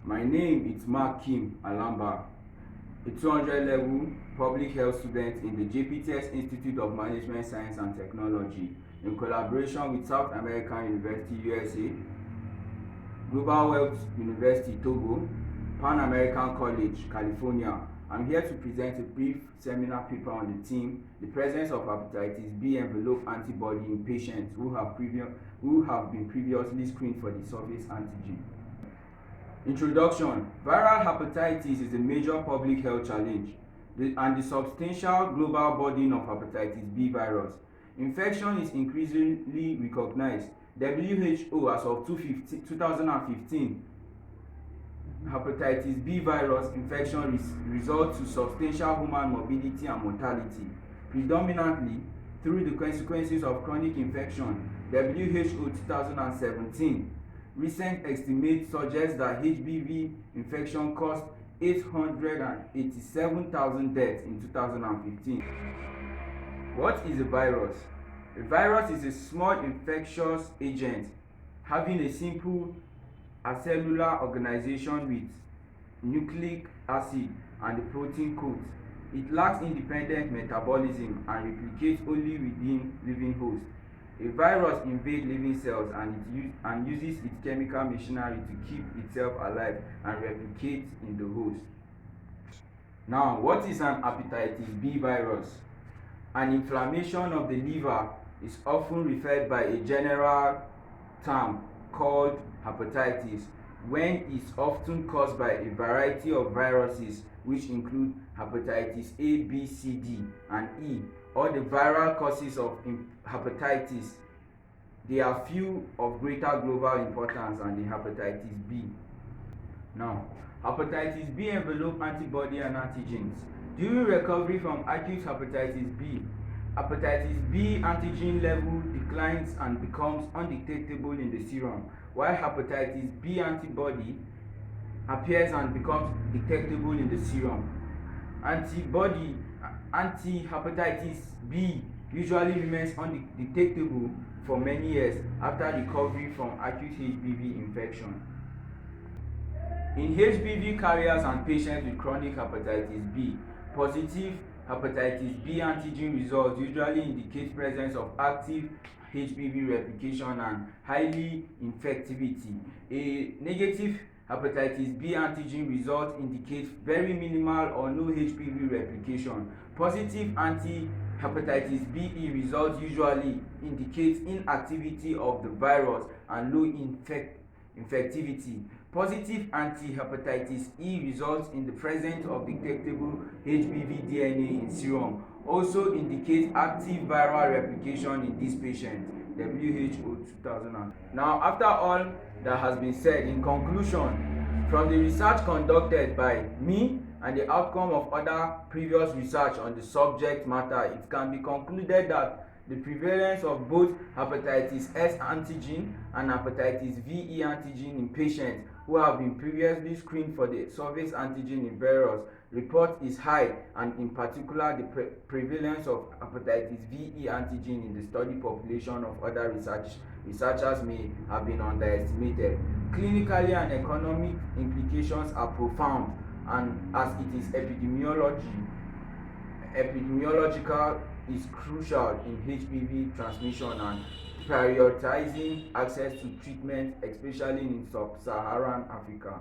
My name is Mark Kim Alamba, a 200 level public health student in the JPTS Institute of Management Science and Technology in collaboration with South American University USA, Global Wealth University Togo, Pan American College, California. I'm here to present a brief seminar paper on the theme, the presence of hepatitis B envelope antibody in patients who have been previously screened for the surface antigen. Introduction. Viral hepatitis is a major public health challenge and the substantial global burden of hepatitis B virus. Infection is increasingly recognized. WHO as of 2015, hepatitis B virus infection results to substantial human morbidity and mortality, predominantly through the consequences of chronic infection. WHO 2017 recent estimates suggest that HBV infection caused 887,000 deaths in 2015. What is a virus? A virus is a small infectious agent having a simple acellular organization with nucleic acid and a protein coat. It lacks independent metabolism and replicates only within living hosts. A virus invades living cells and uses its chemical machinery to keep itself alive and replicate in the host. Now, what is an hepatitis B virus? An inflammation of the liver is often referred by a general term called hepatitis, when it's often caused by a variety of viruses which include hepatitis A, B, C, D, and E, or the viral causes of hepatitis. There are few of greater global importance than the hepatitis B. Now, hepatitis B envelope antibody and antigens. During recovery from acute hepatitis B antigen level declines and becomes undetectable in the serum, while hepatitis B antibody appears and becomes detectable in the serum. Anti-hepatitis B usually remains undetectable for many years after recovery from acute HBV infection. In HBV carriers and patients with chronic hepatitis B, positive hepatitis B antigen results usually indicate presence of active HBV replication and highly infectivity. A negative hepatitis B antigen result indicates very minimal or no HBV replication. Positive anti-hepatitis B results usually indicate inactivity of the virus and low infectivity. Positive anti-hepatitis E results in the presence of detectable HBV DNA in serum. Also indicates active viral replication in these patients. WHO 2000. Now, after all that has been said, in conclusion, from the research conducted by me and the outcome of other previous research on the subject matter, it can be concluded that the prevalence of both hepatitis S antigen and hepatitis VE antigen in patients who have been previously screened for the surface antigen in virus report is high, and in particular the prevalence of hepatitis VE antigen in the study population of other researchers may have been underestimated. Clinically and economic implications are profound, and as it is epidemiological is crucial in HBV transmission and prioritizing access to treatment, especially in sub-Saharan Africa.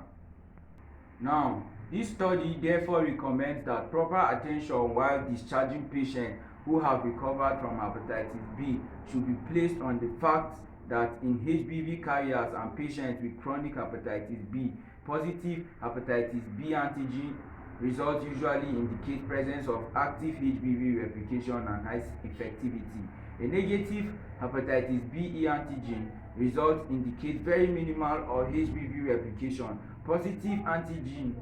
Now, this study therefore recommends that proper attention while discharging patients who have recovered from hepatitis B should be placed on the fact that in HBV carriers and patients with chronic hepatitis B, positive hepatitis B antigen results usually indicate presence of active HBV replication and high infectivity. A negative hepatitis B antigen results indicate very minimal or HBV replication. Positive antigen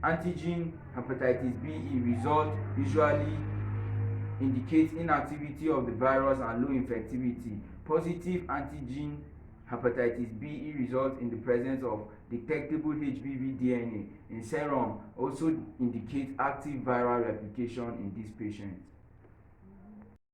hepatitis B result usually indicates inactivity of the virus and low infectivity. Positive antigen hepatitis B results in the presence of detectable HBV DNA in serum, also indicates active viral replication in these patients.